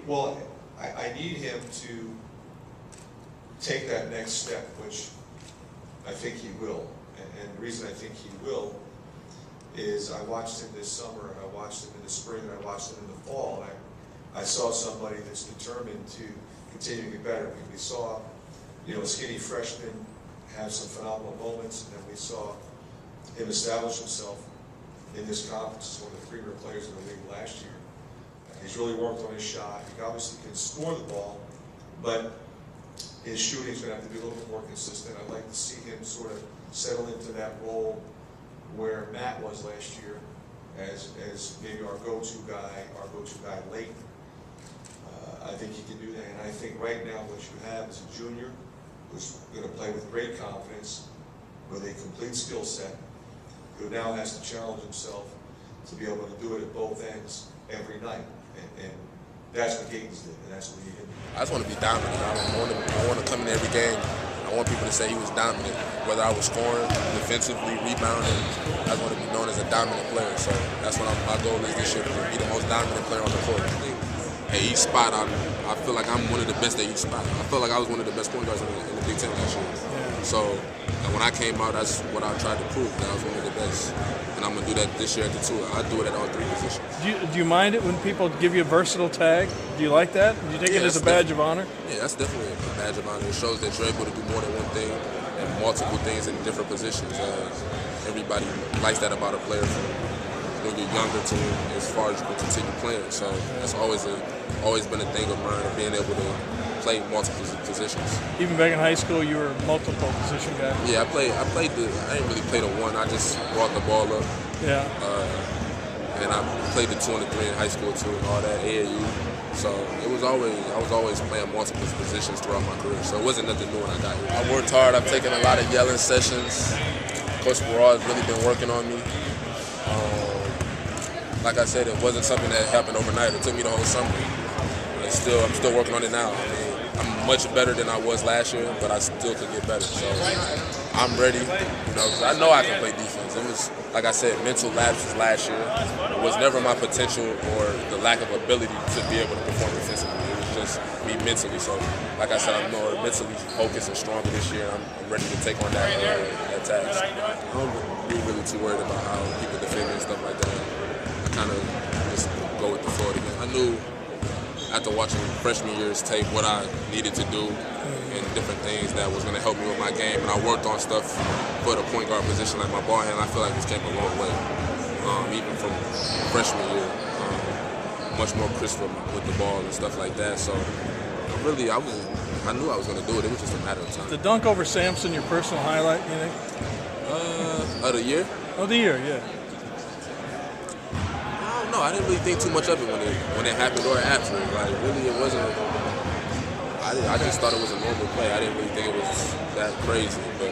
Well, I need him to take that next step, which I think he will. And the reason I think he will is I watched him this summer, I watched him in the spring, and I watched him in the fall. And I saw somebody that's determined to continue to get better. We saw, a skinny freshman have some phenomenal moments, and then we saw him establish himself in this conference as one of the premier players in the league last year. He's really worked on his shot. He obviously can score the ball, but his shooting is going to have to be a little bit more consistent. I'd like to see him sort of settle into that role where Matt was last year as maybe our go-to guy late. I think he can do that, and I think right now what you have is a junior who's going to play with great confidence, with a complete skill set, who now has to challenge himself to be able to do it at both ends every night. And that's what Gaines did, and that's what he did. I just want to be dominant. I want to come in every game. I want people to say he was dominant, whether I was scoring, defensively, rebounding. I just want to be known as a dominant player. So that's what my goal is this year, to be the most dominant player on the court. At each spot, I feel like I'm one of the best at each spot. I feel like I was one of the best point guards in the Big Ten last year. Yeah. So when I came out, that's what I tried to prove, that I was one of the best. And I'm going to do that this year at the two. I do it at all three positions. Do you mind it when people give you a versatile tag? Do you like that? Do you take it as a badge of honor? Yeah, that's definitely a badge of honor. It shows that you're able to do more than one thing and multiple things in different positions. Everybody likes that about a player from when you're younger to as far as you can continue playing. So that's always been a thing of mine, of being able to play multiple positions. Even back in high school, you were a multiple position guy. Yeah, I didn't really play the one. I just brought the ball up. Yeah. And I played the 2 and the 3 in high school too, and all that, AAU. So I was always playing multiple positions throughout my career. So it wasn't nothing new when I got here. I worked hard. I've taken a lot of yelling sessions. Coach Barral has really been working on me. Like I said, it wasn't something that happened overnight. It took me the whole summer. I'm still working on it now. I mean, I'm much better than I was last year, but I still could get better. So I'm ready. I know I can play defense. It was, like I said, mental lapses last year. It was never my potential or the lack of ability to be able to perform defensively. It was just me mentally. So, like I said, I'm more mentally focused and stronger this year. I'm ready to take on that task. I don't be really too worried about how people defend me and stuff like that. I kind of just go with the flow again. I knew after watching freshman year's tape what I needed to do and different things that was going to help me with my game, and I worked on stuff for the point guard position, like my ball handling. I feel like it's came a long way, even from freshman year. Much more crisp with the ball and stuff like that. So I knew I was going to do it. It was just a matter of time. The dunk over Sampson, your personal highlight, you think? Of the year? Of the year, yeah. No, I didn't really think too much of it when it happened or after. Like, really, it wasn't. I just thought it was a normal play. I didn't really think it was that crazy, but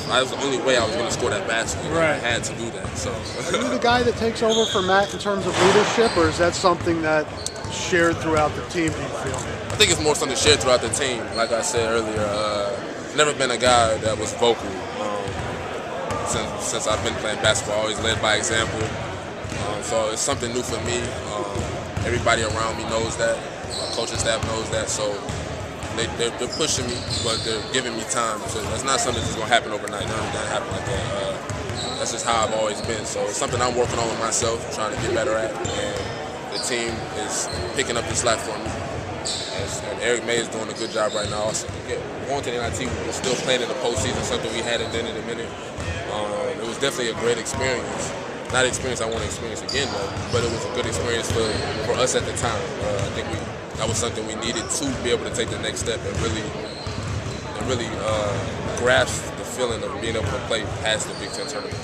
that was the only way I was going to score that basket. Right. I had to do that. So. Are you the guy that takes over for Matt in terms of leadership, or is that something that's shared throughout the team? Do you feel? I think it's more something shared throughout the team. Like I said earlier, never been a guy that was vocal. Since I've been playing basketball, always led by example. So it's something new for me. Everybody around me knows that. My coaching staff knows that. So they're pushing me, but they're giving me time. So that's not something that's going to happen overnight. None of that happen like that. That's just how I've always been. So it's something I'm working on with myself, trying to get better at. And the team is picking up the slack for me. And Eric May is doing a good job right now. Also, going to the NIT, we're still playing in the postseason, something we hadn't done in a minute. It was definitely a great experience. Not an experience I want to experience again, though, but it was a good experience for us at the time. I think that was something we needed to be able to take the next step and really grasp the feeling of being able to play past the Big Ten tournament.